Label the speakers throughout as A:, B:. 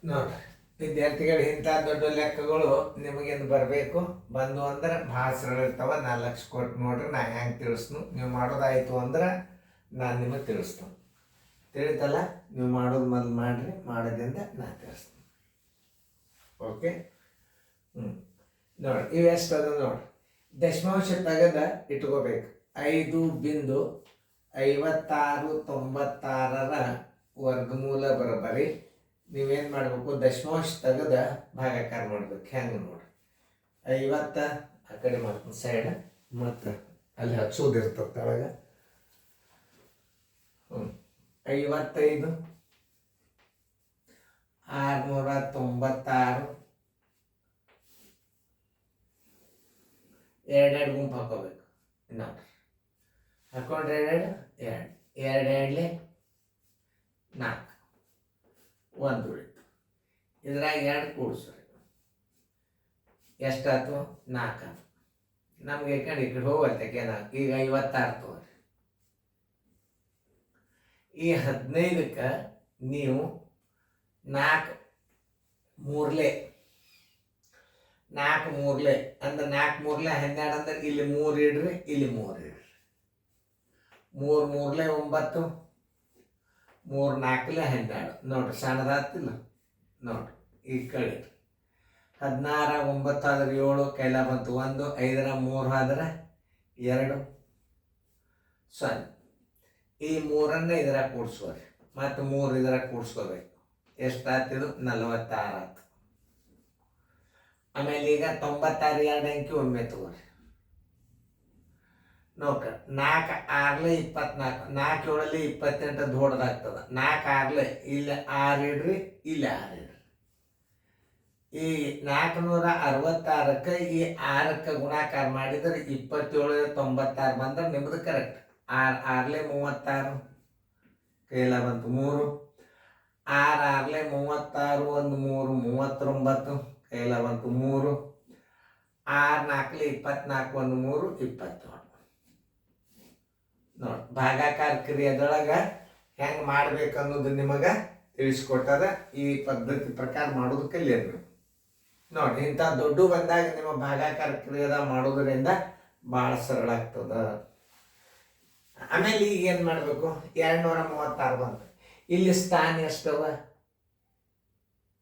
A: ನೋಡ್ರಿ ವಿದ್ಯಾರ್ಥಿಗಳು ಇಂಥ ದೊಡ್ಡ ಲೆಕ್ಕಗಳು ನಿಮಗಿಂದು ಬರಬೇಕು. ಬಂದು ಅಂದ್ರೆ ಭಾಳ ಸರಳ ಇರ್ತಾವ. ನಾ ಲಕ್ಷ ಕೊಟ್ಟು ನೋಡ್ರಿ ನಾ ಹೆಂಗೆ ತಿಳಿಸ್ನು. ನೀವು ಮಾಡೋದಾಯಿತು ಅಂದ್ರೆ ನಾನು ನಿಮಗೆ ತಿಳಿಸ್ತೀನಿ. ತಿಳಿತಲ್ಲ, ನೀವು ಮಾಡೋದು ಮೊದಲು ಮಾಡಿರಿ, ಮಾಡೋದ್ರಿಂದ ನಾ ತಿಳಿಸ್ತೀನಿ. ಓಕೆ. ನೋಡಿ ಇವೆಷ್ಟು ಅದು ನೋಡಿ. ದಶಮಾಂಶ ತೆಗೆದ ಇಟ್ಕೋಬೇಕು. 5.5696 ವರ್ಗಮೂಲ ಬರೋಬ್ಬರಿ ನೀವೇನು ಮಾಡಬೇಕು, ದಶಮಾಂಶ ತೆಗೆದ ಭಾಗಾಕಾರ ಮಾಡ್ಬೇಕು. ಹೆಂಗೆ ನೋಡಿ, 50 ಆ ಕಡೆ ಮಾಡ್ತೀನಿ ಸೈಡ್, ಮತ್ತು ಅಲ್ಲಿ ಹಚ್ಚೋದಿರ್ತದೆ ಕೆಳಗೆ. 55 696 ಎರಡೆರಡು ಗುಂಪು ಹಾಕೋಬೇಕು. ನೋಡ್ರಿ ಹಾಕೊಂಡ್ರೆ ಎರಡು ಎರಡಲೆ 4 ಒಂದು ಉಳಿತು. ಇದ್ರಾಗ 2 ಕೂಡಿಸ್ರಿ, ಎಷ್ಟಾಯ್ತು? 4 ಆಯ್ತು. ನಮ್ಗೆ ಈ ಕಡೆ ಹೋಗತ್ತಕ್ಕೆ ಈಗ 56 ತಗೋರಿ. ಈ 15ಕ್ಕೆ ನೀವು 4 ಮೂರ್ಲೆ ಅಂದ್ರೆ 4 ಮೂರ್ಲೆ 12 ಅಂದ್ರೆ ಇಲ್ಲಿ 3 ಇಡ್ರಿ, ಇಲ್ಲಿ 3 ಇಡ್ರಿ. 3 ಮೂರ್ಲೆ 9, 3 4ಲೆ 12. ನೋಡ್ರಿ ಸಣ್ಣದಾಗ್ತಿಲ್ಲ. ನೋಡ್ರಿ ಈ ಕಡೆ 16 9 ಆದ್ರೆ 7, ಕೈಲ ಬಂತು 1, 5 3 ಆದ್ರೆ 2 0. ಈ 3ಅನ್ನ ಇದರ ಕೂಡಿಸ್ಕೋರಿ, ಮತ್ತು 3 ಇದರ ಕೂಡಿಸ್ಕೋಬೇಕು. ಎಷ್ಟಾಗ್ತಿದು? 46 ಆಯ್ತು. ಆಮೇಲೆ ಈಗ 96 2 ಅಂಕಿ ಒಮ್ಮೆ ತಗೋರಿ. ನೋಡ್ರಿ 4 6 24, 4 7 28 ದೊಡ್ಡದಾಗ್ತದೆ. 4 6 ಇಲ್ಲಿ 6 ಇಡ್ರಿ, ಇಲ್ಲಿ 6 ಇಡ್ರಿ. ಈ 466ಕ್ಕೆ ಈ 6ಕ್ಕೆ ಗುಣಾಕಾರ ಮಾಡಿದ್ರೆ 27 96 ಬಂದ್ರೆ ನಿಮ್ಮದು ಕರೆಕ್ಟ್. 6 6 36, ಕೈಲ ಬಂತು 3. 6 6 36, 1 3 39, ಕೈಲ ಬಂತು 3. 6 4 24, 1 3 27. ನೋಡಿ ಭಾಗಾಕಾರ ಕ್ರಿಯೆದೊಳಗೆ ಹೆಂಗೆ ಮಾಡ್ಬೇಕು ಅನ್ನೋದು ನಿಮಗೆ ತಿಳಿಸ್ಕೊಟ್ಟದ. ಈ ಪದ್ಧತಿ ಪ್ರಕಾರ ಮಾಡೋದು ಕಲಿಯೋದು. ನೋಡಿ ಇಂಥ ದೊಡ್ಡ ಬಂದಾಗ ನಿಮ್ಮ ಭಾಗಾಕಾರ ಕ್ರಿಯೆದ ಮಾಡೋದ್ರಿಂದ ಭಾಳ ಸರಳ ಆಗ್ತದ. ಆಮೇಲೆ ಈಗ ಏನು ಮಾಡಬೇಕು, 236 ಬಂತು. ಇಲ್ಲಿ ಸ್ಥಾನ ಎಷ್ಟವ?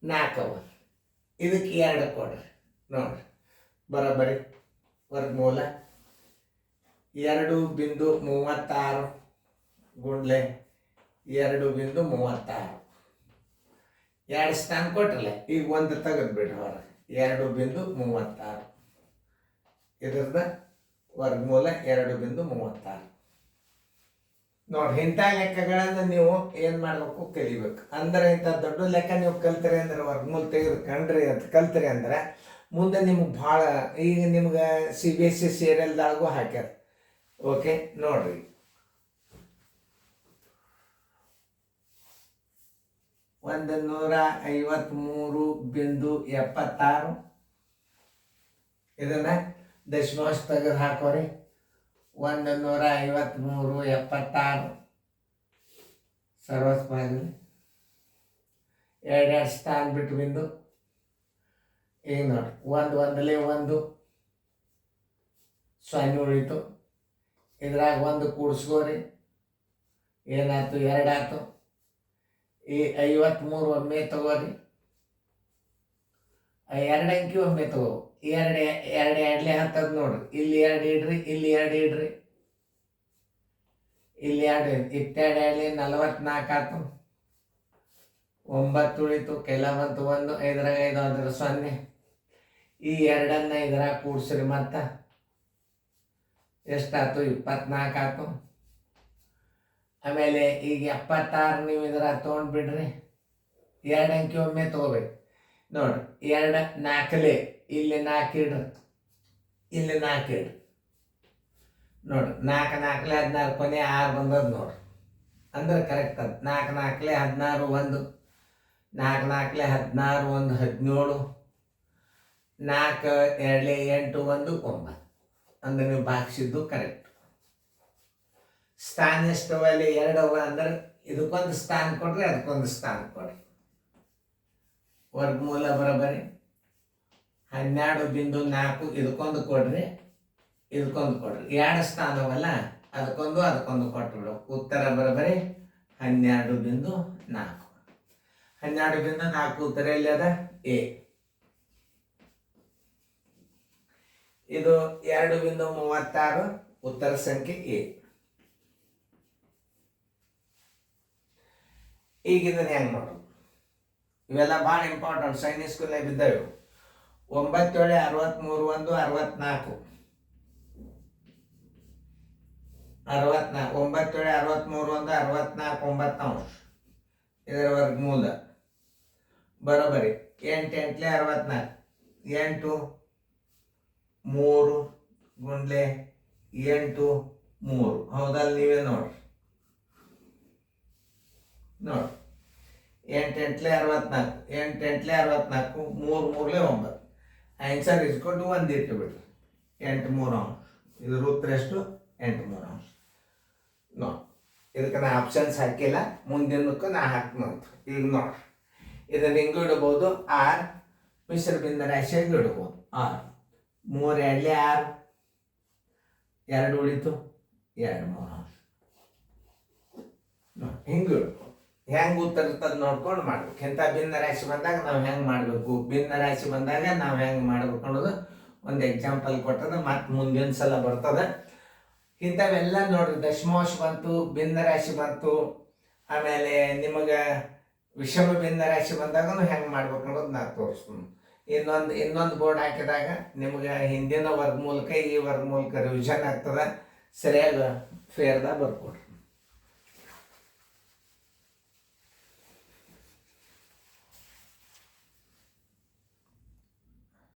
A: 4 ಅವ. ಇದಕ್ಕೆ 2 ಕೊಡ್ರಿ. ನೋಡ್ರಿ ಬರೋಬ್ಬರಿ ವರ್ಗಮೂಲ 2.36 ಗುಂಡ್ಲೆ 2.36. 2 ಸ್ಥಾನ ಕೊಟ್ರಲ್ಲ, ಈಗ 1 ತೆಗೆದು ಬಿಡ್ರಿ ಹೊರಗೆ. 2.36 ಇದ್ರದ ವರ್ಗಮೂಲ 2.36. ನೋಡ್ರಿ ಇಂಥ ಲೆಕ್ಕಗಳನ್ನು ನೀವು ಏನು ಮಾಡಬೇಕು, ಕಲಿಬೇಕು. ಅಂದ್ರೆ ಇಂಥ ದೊಡ್ಡ ಲೆಕ್ಕ ನೀವು ಕಲ್ತ್ರಿ ಅಂದ್ರೆ, ವರ್ಗಮೂಲ ತೆಗೆದುಕೊಂಡ್ರಿ ಅಂತ ಕಲ್ತ್ರಿ ಅಂದ್ರೆ ಮುಂದೆ ನಿಮ್ಗೆ ಭಾಳ, ಈಗ ನಿಮ್ಗೆ CBSE ಸೀರಿಯಲ್ದಾಗೂ ಹಾಕ್ಯಾರ. ಓಕೆ ನೋಡ್ರಿ 153.76 ಇದನ್ನ ದಶಮಾಂಶ ತೆಗೆದು ಹಾಕೋರಿ. 153.76 ಸರ್ವಸ್ವಾಗಲಿ. 2 ಸ್ಥಾನ ಬಿಟ್ಟು ಬಿಂದು. ಈಗ ನೋಡಿ 1 1 1 0 ಉಳಿತು. ಇದ್ರಾಗ 1 ಕೂಡಿಸ್ಕೋರಿ, ಏನಾಯ್ತು? 2 ಆಯ್ತು. ಈ 53 ಒಮ್ಮೆ ತಗೋರಿ. 2 ಅಂಕಿ ಒಮ್ಮೆ ತಗೋ. 2 2 ಹತ್ತದ ನೋಡ್ರಿ. ಇಲ್ಲಿ 2 ಇಡ್ರಿ, ಇಲ್ಲಿ 2 ಇಡ್ರಿ, ಇಲ್ಲಿ 2 22 44 ಆಯ್ತು. 9 ಉಳಿತು, ಕೈಲ ಬಂತು 1, 5 5 ಆದ್ರೆ 0. ಈ 2ಅನ್ನ ಇದ್ರಾಗ ಕೂಡಿಸ್ರಿ, ಮತ್ತೆ ಎಷ್ಟಾಯ್ತು? 24 ಆಯ್ತು. ಆಮೇಲೆ ಈಗ 76 ನೀವು ಇದ್ರಾಗ ತೊಗೊಂಡ್ಬಿಡ್ರಿ. 2 ಅಂಕಿ ಒಮ್ಮೆ ತಗೋಬೇಕು. ನೋಡ್ರಿ 2 4ಲೆ ಇಲ್ಲಿ 4 ಇಡ್ರಿ, ಇಲ್ಲಿ 4 ಇಡ್ರಿ. ನೋಡ್ರಿ 4 4 16, ಕೊನೆ 6 ಬಂದದ್ದು ನೋಡ್ರಿ. ಅಂದ್ರೆ ಕರೆಕ್ಟ್ ಅದು. 4 4 16 1, 4 4 16 1 17, 4 2 8 1 9. ಅಂದ್ರೆ ನೀವು ಭಾಗಿಸಿದ್ದು ಕರೆಕ್ಟ್. ಸ್ಥಾನ ಎಷ್ಟವ? ಅಲ್ಲಿ 2 ಅವ. ಅಂದ್ರೆ ಇದಕ್ಕೊಂದು ಸ್ಥಾನ ಕೊಡ್ರಿ, ಅದಕ್ಕೊಂದು ಸ್ಥಾನ ಕೊಡ್ರಿ. ವರ್ಗಮೂಲ ಬರೋಬ್ಬರಿ 12.4 ಇದಕ್ಕೊಂದು ಕೊಡ್ರಿ, ಇದಕ್ಕೊಂದು ಕೊಡ್ರಿ. ಎರಡು ಸ್ಥಾನವಲ್ಲ, ಅದಕ್ಕೊಂದು ಕೊಟ್ಟುಬಿಡು. ಉತ್ತರ ಬರೋಬ್ಬರಿ 12.4. 12.4 ಉತ್ತರ ಎಲ್ಲಿ ಅದ? ಎ. ಇದು 2.36 ಉತ್ತರ ಸಂಖ್ಯೆ ಎ. ಈಗ ಇದನ್ನ ಹೆಂಗೆ ಮಾಡೋದು? ಇವೆಲ್ಲ ಭಾಳ ಇಂಪಾರ್ಟೆಂಟ್, ಸೈನಿಕ್ ಸ್ಕೂಲ್ನಾಗ ಬಿದ್ದಾವೆ. 9 7 63 1 64 9 7 63 1 64 9 ಇದರ ವರ್ಗಮೂಲ ಬರೋಬ್ಬರಿ 8 8 64 8 3 ಗುಂಡ್ಲೆ 8 3. ಹೌದಲ್ಲ? ನೀವೇ ನೋಡ್ರಿ 8 8 64 8 8 64 3 3 9. ಆನ್ಸರ್ ಇಸ್ಕೊಂಡು 1 ಇಟ್ಟು ಬಿಡ್ರಿ. 8 3 ಇದ್ರ ಉತ್ತರ ಎಷ್ಟು? 8 3 ನೋಡಿ. ಇದಕ್ಕೆ ನಾ ಆಪ್ಷನ್ಸ್ ಹಾಕಿಲ್ಲ, ಮುಂದಿನಕ್ಕೆ ನಾ ಹಾಕ್ನಂತ. ಈಗ ನೋಡ್ರಿ, ಇದನ್ನ ಹಿಂಗೂ ಇಡ್ಬೋದು. ಆರ್ ಮಿಶ್ರ ಬಿಂದು ರಾಶಿಯಾಗಿ ಇಡ್ಬೋದು. 6 3 2 6 2 ಉಳಿತು 2 3 ಹಿಂಗೆ ಇಡ್ಬೋದು. ಹೆಂಗೆ ಉತ್ತರ ಇರ್ತದೆ ನೋಡ್ಕೊಂಡು ಮಾಡ್ಬೇಕು. ಇಂಥ ಭಿನ್ನ ರಾಶಿ ಬಂದಾಗ ನಾವು ಹೆಂಗೆ ಮಾಡಬೇಕು, ಭಿನ್ನ ರಾಶಿ ಬಂದಾಗ ನಾವು ಹೆಂಗೆ ಮಾಡ್ಬೇಕು ಅನ್ನೋದು ಒಂದು ಎಕ್ಸಾಂಪಲ್ ಕೊಟ್ಟದ. ಮತ್ತು ಮುಂದಿನ ಸಲ ಬರ್ತದೆ. ಇಂಥವೆಲ್ಲ ನೋಡ್ರಿ, ದಶಮಾಂಶ ಬಂತು, ಭಿನ್ನ ರಾಶಿ ಬಂತು, ಆಮೇಲೆ ನಿಮಗೆ ವಿಷಮ ಭಿನ್ನ ರಾಶಿ ಬಂದಾಗ ಹೆಂಗೆ ಮಾಡ್ಬೇಕು ಅನ್ನೋದು ನಾನು ತೋರಿಸ್ತೀನಿ. ಇನ್ನೊಂದು ಬೋರ್ಡ್ ಹಾಕಿದಾಗ ನಿಮಗೆ ಹಿಂದಿನ ವರ್ಗ ಮೂಲಕ ಈ ವರ್ಗ ಮೂಲಕ ರಿವಿಷನ್ ಆಗ್ತದೆ. ಸರಿಯಾಗಿ ಫೇರ್ದಾಗ ಬರ್ಕೊಡ್ರಿ.